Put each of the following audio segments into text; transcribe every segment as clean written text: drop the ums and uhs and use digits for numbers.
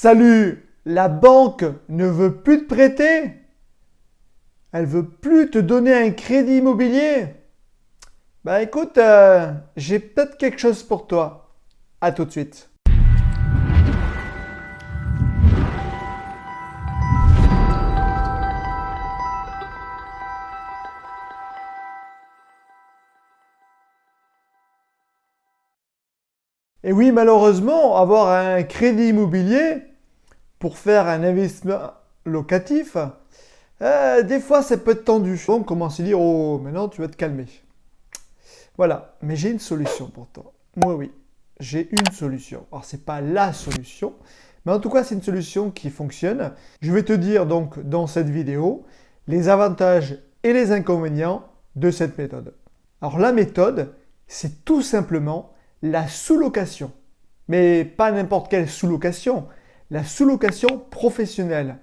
Salut, la banque ne veut plus te prêter? Elle veut plus te donner un crédit immobilier? Bah écoute, j'ai peut-être quelque chose pour toi. À tout de suite. Et oui, malheureusement, avoir un crédit immobilier pour faire un investissement locatif, des fois ça peut être tendu. On commence à dire, oh, maintenant tu vas te calmer. Voilà, mais j'ai une solution pour toi. Moi, oui, j'ai une solution. Alors, c'est pas la solution, mais en tout cas, c'est une solution qui fonctionne. Je vais te dire donc dans cette vidéo les avantages et les inconvénients de cette méthode. Alors, la méthode, c'est tout simplement la sous-location. Mais pas n'importe quelle sous-location, la sous-location professionnelle.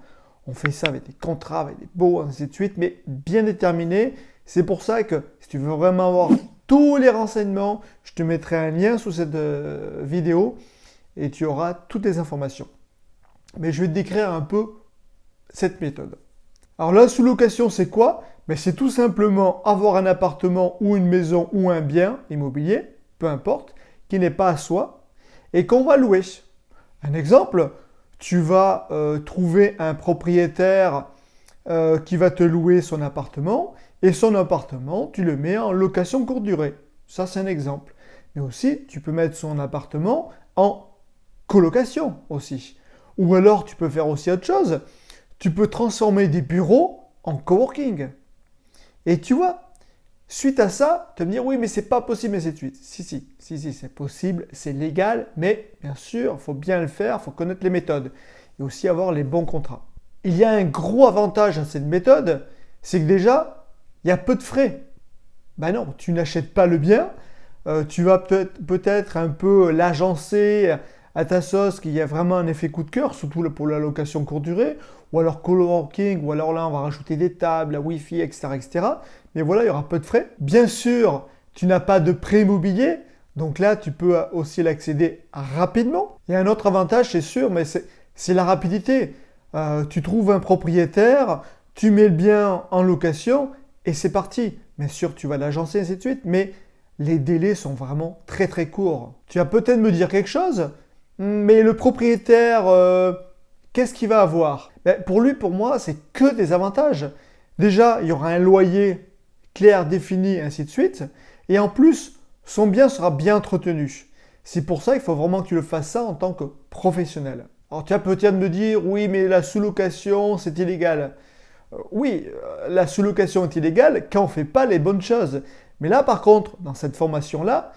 On fait ça avec des contrats, avec des baux, ainsi de suite, mais bien déterminé. C'est pour ça que si tu veux vraiment avoir tous les renseignements, je te mettrai un lien sous cette vidéo et tu auras toutes les informations. Mais je vais te décrire un peu cette méthode. Alors la sous-location, c'est quoi? C'est tout simplement avoir un appartement ou une maison ou un bien immobilier, peu importe, qui n'est pas à soi et qu'on va louer. Un exemple, tu vas trouver un propriétaire qui va te louer son appartement et son appartement, tu le mets en location courte durée. Ça, c'est un exemple. Mais aussi, tu peux mettre son appartement en colocation aussi. Ou alors, tu peux faire aussi autre chose. Tu peux transformer des bureaux en coworking. Et tu vois, suite à ça, tu vas me dire, oui, mais c'est pas possible, ainsi de suite. Si, c'est possible, c'est légal, mais bien sûr, il faut bien le faire, il faut connaître les méthodes. Et aussi avoir les bons contrats. Il y a un gros avantage à cette méthode, c'est que déjà, il y a peu de frais. Ben non, tu n'achètes pas le bien, tu vas peut-être un peu l'agencer à ta sauce, qu'il y a vraiment un effet coup de cœur, surtout pour la location courte durée, ou alors coworking, ou alors là on va rajouter des tables, la Wi-Fi, etc., etc. Mais voilà, il y aura peu de frais. Bien sûr, tu n'as pas de prêt immobilier, donc là tu peux aussi l'accéder rapidement. Il y a un autre avantage, c'est sûr, mais c'est la rapidité. Tu trouves un propriétaire, tu mets le bien en location et c'est parti. Bien sûr, tu vas l'agencer, ainsi de suite, mais les délais sont vraiment très très courts. Tu vas peut-être me dire quelque chose, mais le propriétaire, qu'est-ce qu'il va avoir? Pour lui, pour moi, c'est que des avantages. Déjà, il y aura un loyer clair, défini, ainsi de suite. Et en plus, son bien sera bien entretenu. C'est pour ça qu'il faut vraiment que tu le fasses ça en tant que professionnel. Alors tu vas peut-être me dire, oui, mais la sous-location, c'est illégal. Oui, la sous-location est illégale quand on ne fait pas les bonnes choses. Mais là, par contre, dans cette formation-là,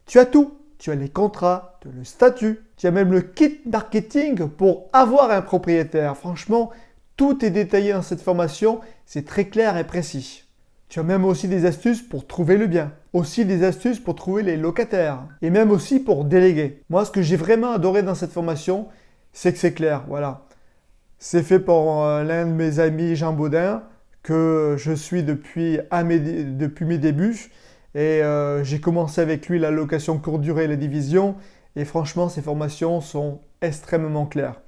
tu as tout. Tu as les contrats, tu as le statut, tu as même le kit marketing pour avoir un propriétaire. Franchement, tout est détaillé dans cette formation, c'est très clair et précis. Tu as même aussi des astuces pour trouver le bien, aussi des astuces pour trouver les locataires, et même aussi pour déléguer. Moi, ce que j'ai vraiment adoré dans cette formation, c'est que c'est clair, voilà. C'est fait par l'un de mes amis, Jean Baudin, que je suis depuis mes débuts. Et j'ai commencé avec lui la location courte durée et la division. Et franchement, ces formations sont extrêmement claires.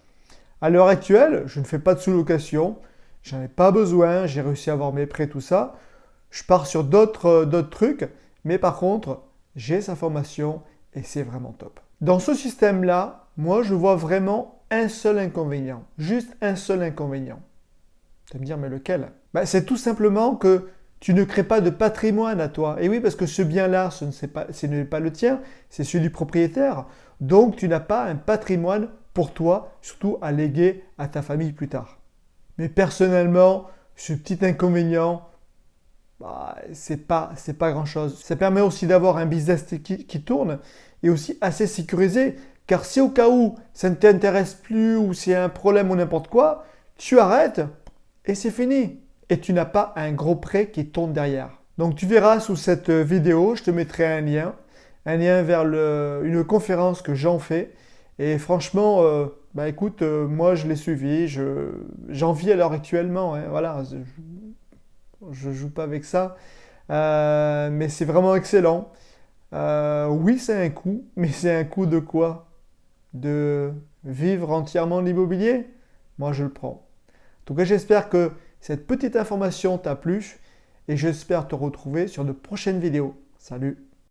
À l'heure actuelle, je ne fais pas de sous-location. J'en ai pas besoin. J'ai réussi à avoir mes prêts, tout ça. Je pars sur d'autres trucs. Mais par contre, j'ai sa formation et c'est vraiment top. Dans ce système-là, moi, je vois vraiment un seul inconvénient. Juste un seul inconvénient. Tu vas me dire, mais lequel? C'est tout simplement que tu ne crées pas de patrimoine à toi. Et oui, parce que ce bien-là, ce n'est pas le tien, c'est celui du propriétaire. Donc, tu n'as pas un patrimoine pour toi, surtout à léguer à ta famille plus tard. Mais personnellement, ce petit inconvénient, c'est pas grand-chose. Ça permet aussi d'avoir un business qui tourne et aussi assez sécurisé. Car si au cas où ça ne t'intéresse plus ou c'est un problème ou n'importe quoi, tu arrêtes et c'est fini. Et tu n'as pas un gros prêt qui tourne derrière. Donc tu verras sous cette vidéo, je te mettrai un lien vers une conférence que j'en fais. Et franchement, écoute, moi je l'ai suivi, j'en vis à l'heure actuellement. Voilà, je ne joue pas avec ça. Mais c'est vraiment excellent. Oui, c'est un coût, mais c'est un coût de quoi? de vivre entièrement de l'immobilier? Moi, je le prends. En tout cas, j'espère que cette petite information t'a plu et j'espère te retrouver sur de prochaines vidéos. Salut!